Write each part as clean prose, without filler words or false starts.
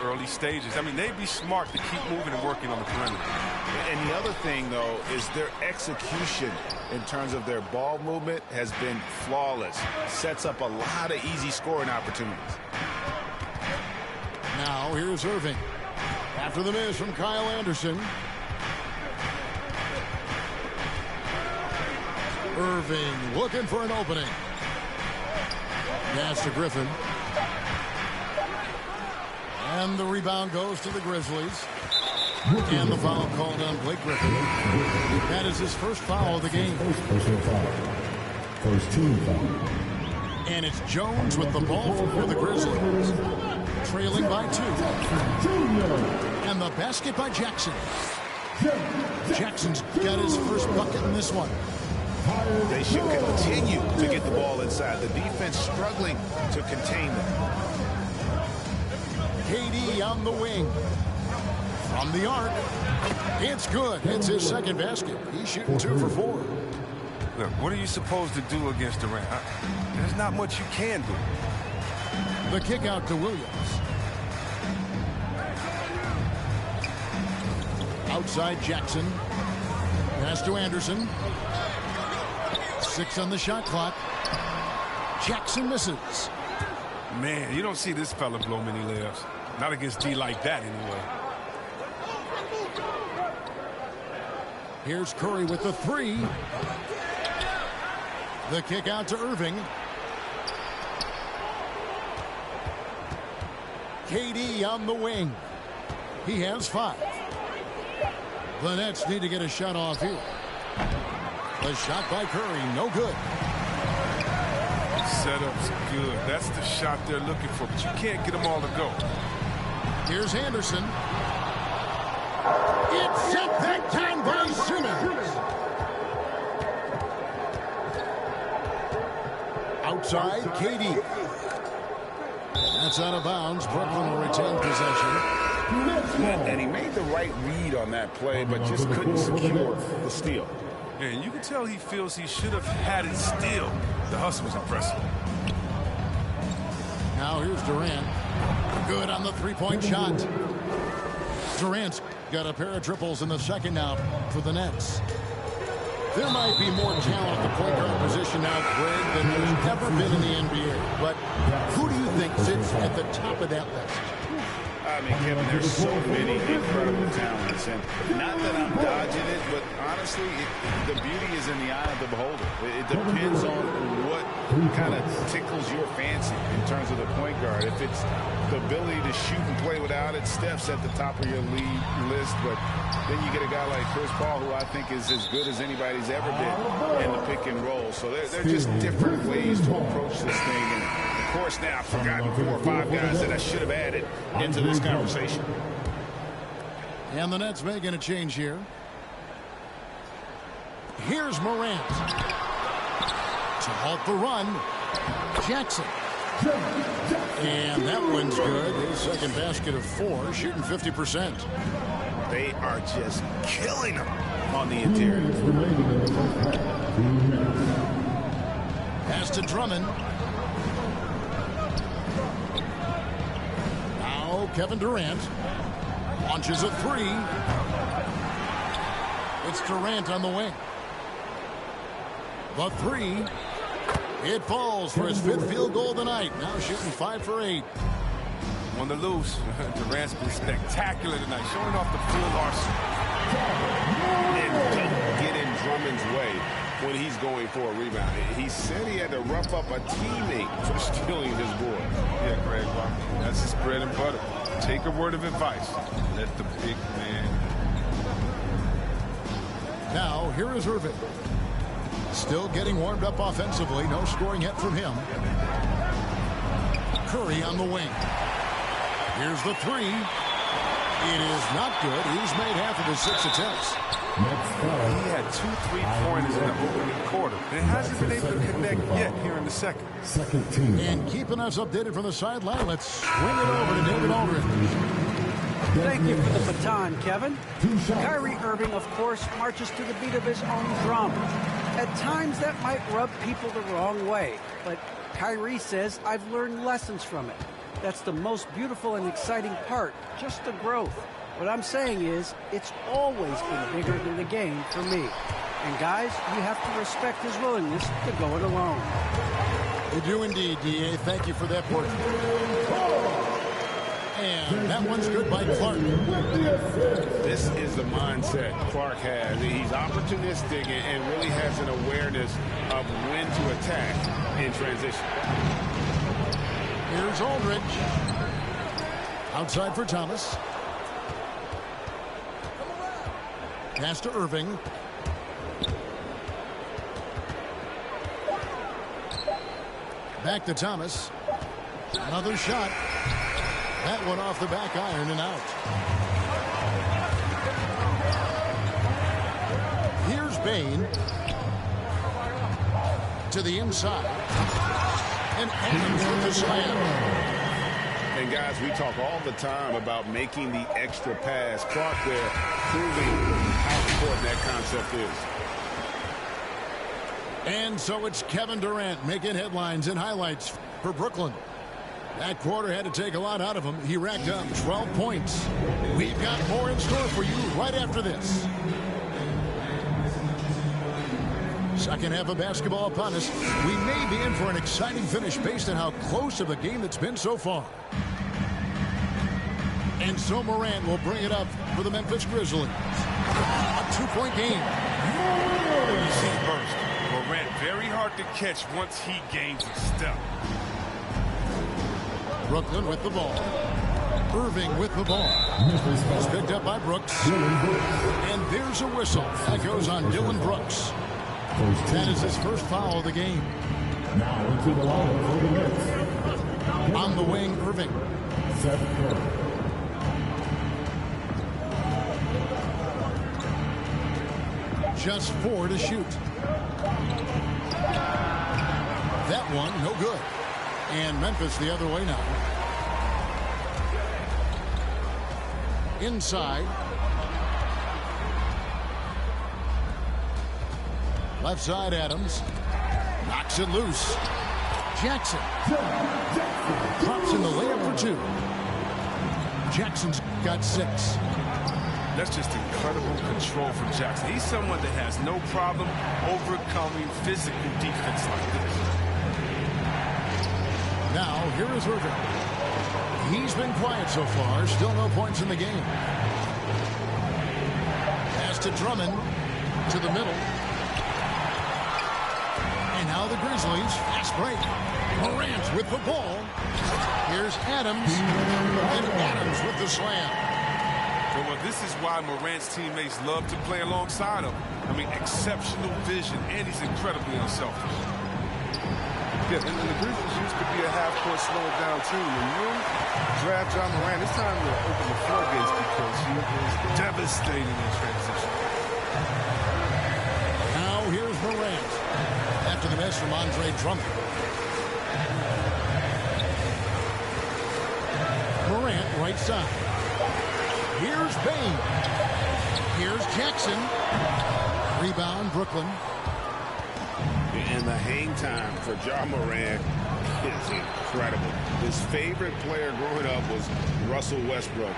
early stages. I mean, they'd be smart to keep moving and working on the perimeter. And the other thing, though, is their execution in terms of their ball movement has been flawless. Sets up a lot of easy scoring opportunities. Now here's Irving. After the miss from Kyle Anderson. Irving looking for an opening. Pass to Griffin. And the rebound goes to the Grizzlies. And the foul called on Blake Griffin. That is his first foul of the game. First team foul. And it's Jones with the ball for the Grizzlies. Trailing by 2. And the basket by Jackson. Jackson's got his first bucket in this one. They should continue to get the ball inside. The defense struggling to contain them. KD on the wing. From the arc. It's good. It's his second basket. He's shooting 2 for 4. Look, what are you supposed to do against Durant? There's not much you can do. The kick out to Williams. Outside Jackson. Pass to Anderson. 6 on the shot clock. Jackson misses. Man, you don't see this fella blow many layups. Not against D like that, anyway. Here's Curry with the 3. The kick out to Irving. KD on the wing. He has 5. The Nets need to get a shot off here. The shot by Curry, no good. Setup's good. That's the shot they're looking for, but you can't get them all to go. Here's Anderson. It's set that time by Simmons. Outside, KD. That's out of bounds. Brooklyn will retain possession. And he made the right read on that play, but just couldn't secure the steal. And you can tell he feels he should have had it still. The hustle was impressive. Now here's Durant. Good on the three-point shot. Durant's got a pair of triples in the second now for the Nets. There might be more talent at the point guard position now, Greg, than there's ever been in the NBA. But who do you think sits at the top of that list? I mean, Kevin, there's so many incredible talents, and not that I'm dodging it, but honestly, the beauty is in the eye of the beholder. It depends on what kind of tickles your fancy in terms of the point guard. If it's the ability to shoot and play without it, Steph's at the top of your league list, but then you get a guy like Chris Paul, who I think is as good as anybody's ever been in the pick and roll. So they're just different ways to approach this thing. And of course, now I've forgotten 4 or 5 guys that I should have added into this conversation. And the Nets making a change here. Here's Morant. To halt the run, Jackson. And that one's good. His second basket of 4, shooting 50%. They are just killing them on the interior. Pass to Drummond. Now Kevin Durant launches a 3. It's Durant on the wing. The 3. It falls for his 5th field goal tonight. Now shooting 5 for 8. On the loose, Durant's been spectacular tonight, showing off the full arsenal. And don't get in Drummond's way when he's going for a rebound. He said he had to rough up a teammate for stealing his board. Yeah, Greg, well, that's his bread and butter. Take a word of advice. Let the big man. Now, here is Irving. Still getting warmed up offensively. No scoring yet from him. Curry on the wing. Here's the 3. It is not good. He's made half of his 6 attempts. He had 2 3-pointers in the opening quarter and hasn't been able to connect yet here in the second. And keeping us updated from the sideline, let's swing it over to David Aldridge. Thank you for the baton, Kevin. Kyrie Irving, of course, marches to the beat of his own drum. At times, that might rub people the wrong way, but Kyrie says, I've learned lessons from it. That's the most beautiful and exciting part, just the growth. What I'm saying is, it's always been bigger than the game for me. And guys, you have to respect his willingness to go it alone. We do indeed, D.A. Thank you for that portrait. And that one's good by Clark. This is the mindset Clark has. He's opportunistic and really has an awareness of when to attack in transition. Here's Aldridge. Outside for Thomas. Pass to Irving. Back to Thomas. Another shot. That one off the back iron and out. Here's Bain. To the inside. And Adams with the slam. And guys, we talk all the time about making the extra pass. Clark there proving how important that concept is. And so it's Kevin Durant making headlines and highlights for Brooklyn. That quarter had to take a lot out of him. He racked up 12 points. We've got more in store for you right after this. Second half of basketball upon us. We may be in for an exciting finish based on how close of a game it's been so far. And so Morant will bring it up for the Memphis Grizzlies. A 2-point game. You see burst. Morant very hard to catch once he gains a step. Brooklyn with the ball. Irving with the ball. It's picked up by Brooks. And there's a whistle. That goes on Dylan Brooks. That is his first foul of the game. Now into the line for the Nets. On the wing, Irving. Seth Curry. Just 4 to shoot. That one, no good. And Memphis the other way now. Inside. Left side, Adams. Knocks it loose. Jackson. Drops in the layup for 2. Jackson's got 6. That's just incredible control from Jackson. He's someone that has no problem overcoming physical defense like this. Now, here is Irving. He's been quiet so far. Still no points in the game. Pass to Drummond. To the middle. And now the Grizzlies. Fast break. Morant with the ball. Here's Adams. And Adams with the slam. Well, this is why Morant's teammates love to play alongside him. I mean, exceptional vision, and he's incredibly unselfish. Yeah, and the Grizzlies used to be a half-court slow-down team. When you draft John Morant, it's time to open the floodgates because he is devastating in transition. Now here's Morant. After the miss from Andre Drummond. Morant, right side. Here's Bain. Here's Jackson. Rebound, Brooklyn. And the hang time for John Morant is incredible. His favorite player growing up was Russell Westbrook.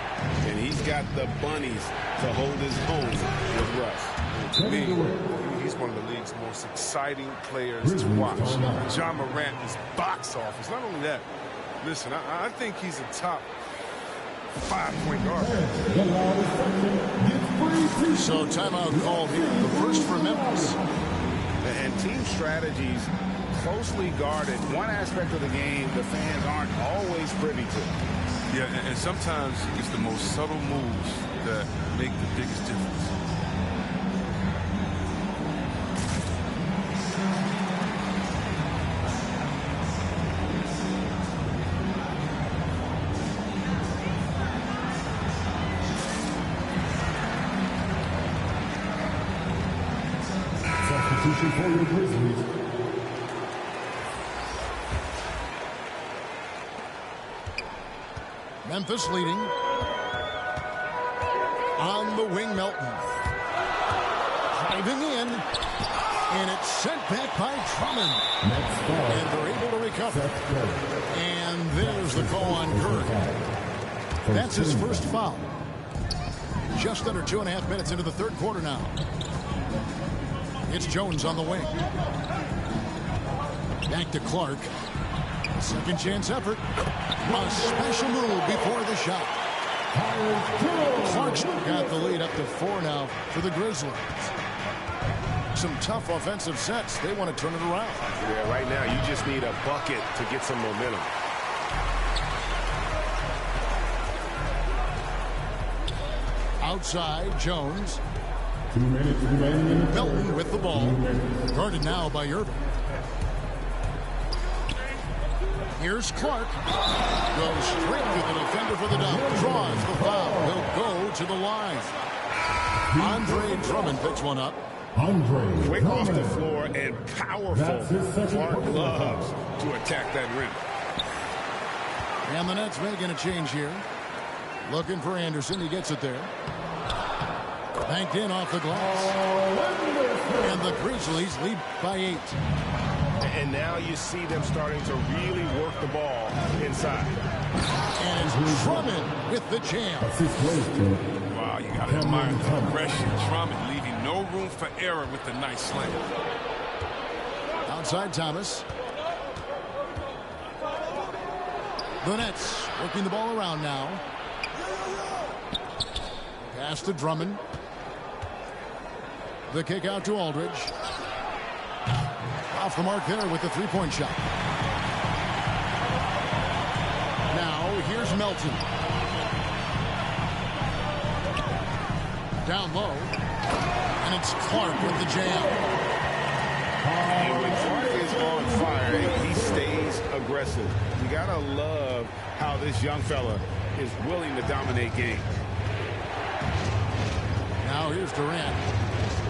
And he's got the bunnies to hold his own with Russ. To me, he's one of the league's most exciting players to watch. John Morant is box office. Not only that, listen, I think he's a top 5-point guard. So timeout called here. The first for Memphis. And team strategies closely guarded. One aspect of the game the fans aren't always privy to. Yeah, and sometimes it's the most subtle moves that make the biggest difference. Substitution for your Grizzlies. Memphis leading. On the wing, Melton. Driving in. And it's sent back by Drummond. And they're able to recover. And there's the call on Curry. That's his first foul. Just under 2.5 minutes into the third quarter now. It's Jones on the wing. Back to Clark. Second chance effort. A special move before the shot. Clark's got the lead up to 4 now for the Grizzlies. Some tough offensive sets. They want to turn it around. Yeah, right now you just need a bucket to get some momentum. Outside, Jones. 2 minutes remaining. Melton with the ball. Guarded now by Irving. Here's Clark. Goes straight to the defender for the dunk. Draws the foul. He'll go to the line. Andre Drummond picks one up. Andre Quick off the Drummond. floor and powerful. That's his second Clark personal loves foul. to attack that rim. And the Nets making a change here. Looking for Anderson. He gets it there. Banked in off the glass. And the Grizzlies lead by 8. And now you see them starting to really work the ball inside. And it's Drummond with the jam. Assist race to Wow, you got to admire the aggression. Drummond leaving no room for error with the nice slam. Outside Thomas. The Nets working the ball around now. Pass to Drummond. The kick out to Aldridge. Off the mark there with the three-point shot. Now here's Melton. Down low. And it's Clark with the jam. And when Clark is on fire, he stays aggressive. You gotta love how this young fella is willing to dominate games. Now here's Durant.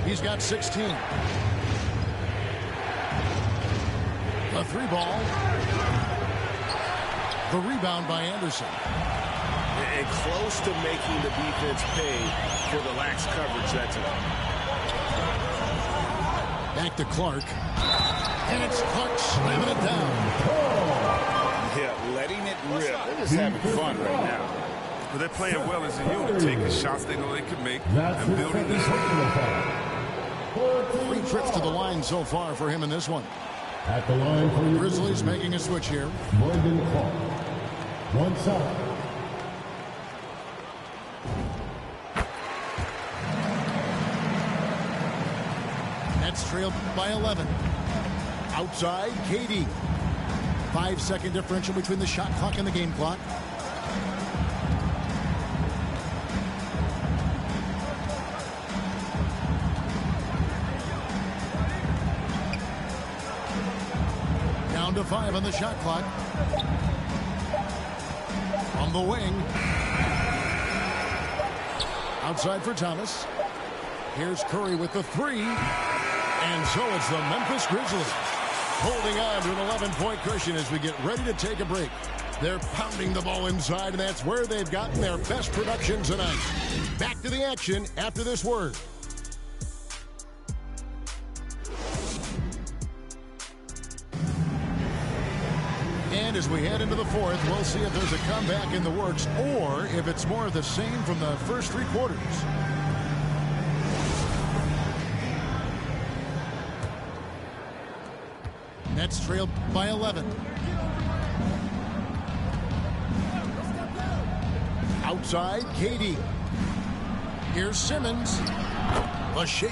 He's got 16. The three ball. The rebound by Anderson. And close to making the defense pay for the lax coverage that time. Back to Clark. And it's Clark slamming it down. Yeah, letting it rip. They're just having fun right now. But they're playing well as a unit, taking shots they know they can make That's and his building second this. personal foul. 3 trips to the line so far for him in this one. At the line for the Grizzlies making a switch here. Brandon Clark. One shot. Nets trailed by 11. Outside, KD. 5-second differential between the shot clock and the game clock. Down to 5 on the shot clock. On the wing. Outside for Thomas. Here's Curry with the 3. And so it's the Memphis Grizzlies holding on to an 11-point cushion as we get ready to take a break. They're pounding the ball inside, and that's where they've gotten their best production tonight. Back to the action after this word. And as we head into the fourth, we'll see if there's a comeback in the works or if it's more of the same from the first 3 quarters. Nets trailed by 11. Outside, KD. Here's Simmons. The shake.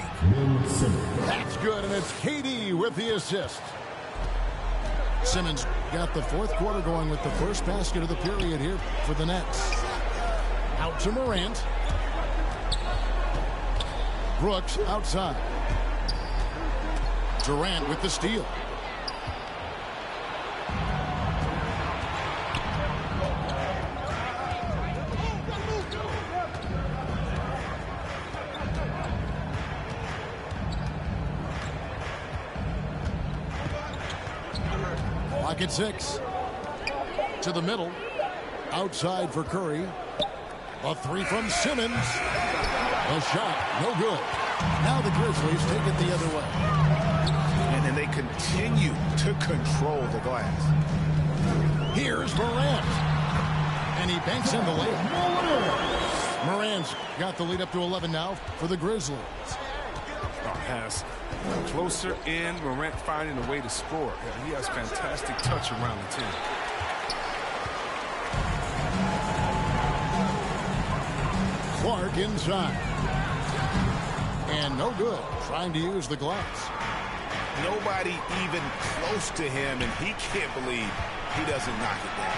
That's good, and it's KD with the assist. Simmons got the fourth quarter going with the first basket of the period here for the Nets. Out to Morant. Brooks outside. Durant with the steal. Pocket 6. To the middle. Outside for Curry. A 3 from Simmons. A shot, no good. Now the Grizzlies take it the other way. And then they continue to control the glass. Here's Morant. And he banks in the layup. Morant's got the lead up to 11 now for the Grizzlies. Pass closer in. Morant finding a way to score. He has fantastic touch around the team. Clark inside. And no good. Trying to use the glass. Nobody even close to him, and he can't believe he doesn't knock it down.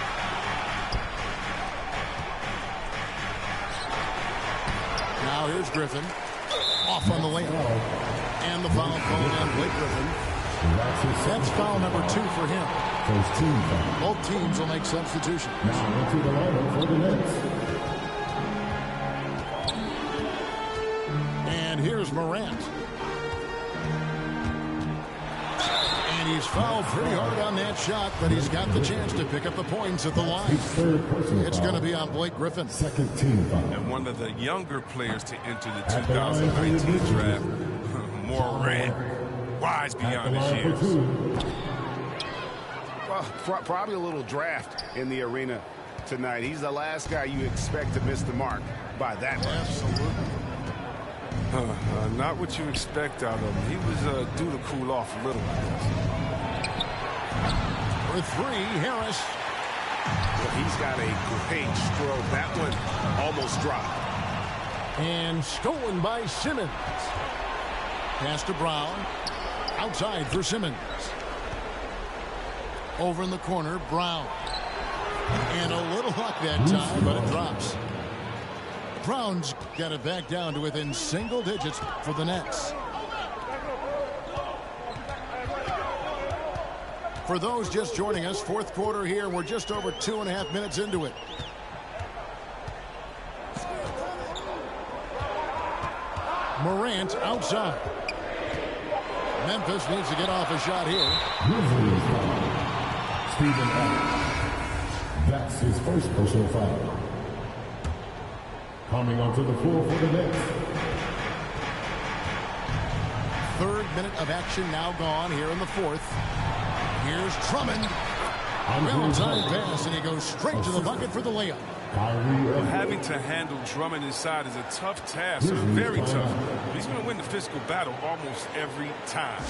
Now here's Griffin. Off on the layup. And the foul called on Blake Griffin. That's foul number 2 for him. First team foul. Both teams will make substitutions. Now into the lineup for the Nets. And here's Morant. And he's fouled pretty hard on that shot, but he's got the chance to pick up the points at the line. It's going to be on Blake Griffin. Second team foul. And one of the younger players to enter the 2019 draft, Morant, wise beyond his years. Well, probably a little draft in the arena tonight. He's the last guy you expect to miss the mark by that much. Absolutely. Not what you expect out of him. He was due to cool off a little. For 3, Harris. Well, he's got a great stroke. That one almost dropped. And stolen by Simmons. Pass to Brown. Outside for Simmons. Over in the corner, Brown. And a little luck that time, but it drops. Brown's got it back down to within single digits for the Nets. For those just joining us, fourth quarter here. We're just over 2.5 minutes into it. Morant outside. Memphis needs to get off a shot here. Grizzlies foul. Stephen Adams. That's his first personal foul. Coming onto the floor for the Nets. 3rd minute of action now gone here in the 4th. Here's Drummond. Well-timed pass, and he goes straight to the bucket for the layup. Well, having to handle Drummond inside is a tough task, very tough. He's going to win the physical battle almost every time.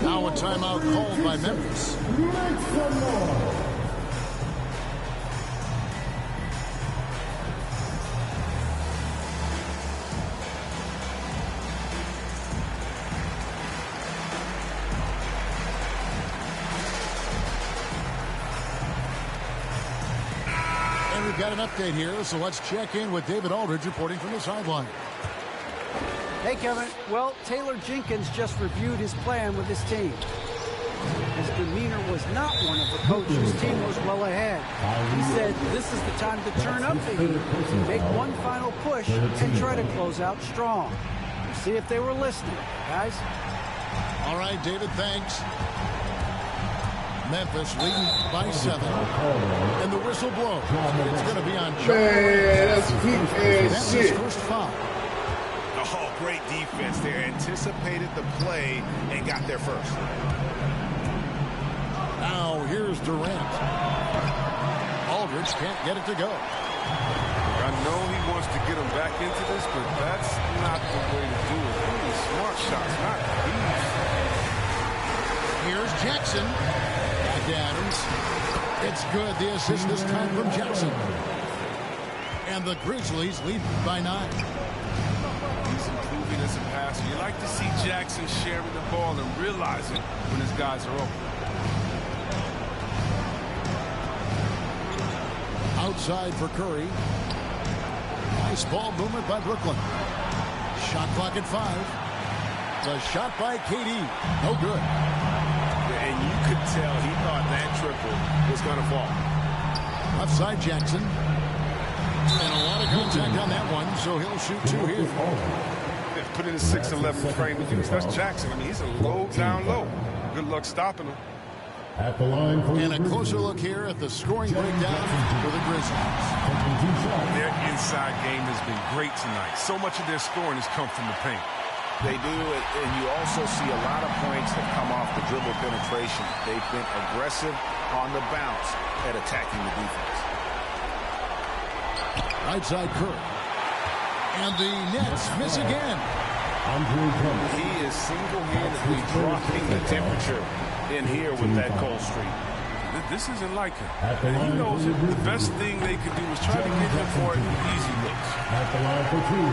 Now a timeout called by Memphis. Make some more. We've got an update here, so let's check in with David Aldridge reporting from the sideline. Hey, Kevin. Well, Taylor Jenkins just reviewed his plan with his team. His demeanor was not one of the coach's team was well ahead. He said this is the time to turn up the heat, make one final push, and try to close out strong. We'll see if they were listening, guys. All right, David, thanks. Memphis leading by 7. And the whistle blows. It's going to be on John. Man, that's peak ass shit. First foul. Oh, great defense there. Anticipated the play and got there first. Now here's Durant. Aldridge can't get it to go. I know he wants to get him back into this, but that's not the way to do it. Really smart shots, not these. Here's Jackson. Adams. It's good. The assist this time from Jackson. And the Grizzlies lead by 9. He's improving as a passer. You like to see Jackson sharing the ball and realizing when his guys are open. Outside for Curry. Nice ball movement by Brooklyn. Shot clock at 5. The shot by KD. No good. And you could tell he thought that triple was going to fall. Left side Jackson. And a lot of contact on that one, so he'll shoot 2 here. Put in a 6'11" frame of use. That's Jackson. I mean, he's a low down low. Good luck stopping him. At the line for and a closer look here at the scoring breakdown for the Grizzlies. They're inside game has been great tonight. So much of their scoring has come from the paint. They do, and you also see a lot of points that come off the dribble penetration. They've been aggressive on the bounce at attacking the defense. Right side Curry. And the Nets miss again. He is single-handedly dropping the temperature in here with that cold streak. This isn't like him. And he knows it. The best thing they can do is try to get him more easy looks. At the line for two.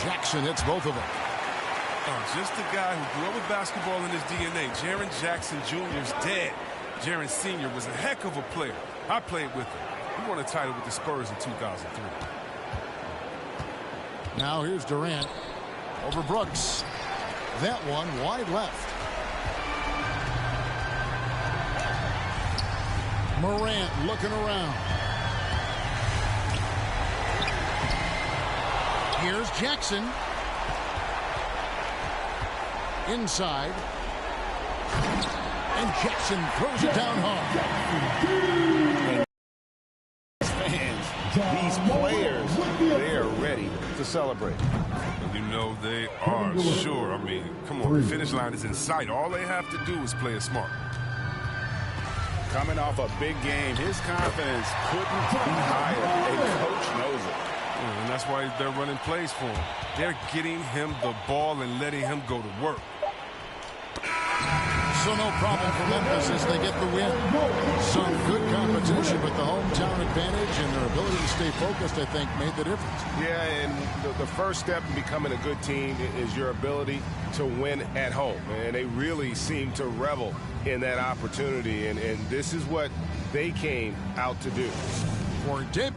Jackson hits both of them. Just a guy who grew up with basketball in his DNA. Jaren Jackson Jr. is dead. Jaren Sr. was a heck of a player. I played with him. He won a title with the Spurs in 2003. Now here's Durant over Brooks. That one wide left. Morant looking around. Here's Jackson. Inside. And Jackson throws it down hard. These players, they are ready to celebrate. You know they are, sure. I mean, come on, the finish line is in sight. All they have to do is play it smart. Coming off a big game, his confidence couldn't be higher. A coach knows it. And that's why they're running plays for him. They're getting him the ball and letting him go to work. So no problem for Memphis as they get the win. Some good competition, but the hometown advantage and their ability to stay focused, I think, made the difference. Yeah, and the first step in becoming a good team is your ability to win at home. And they really seem to revel in that opportunity. And this is what they came out to do. For Dave.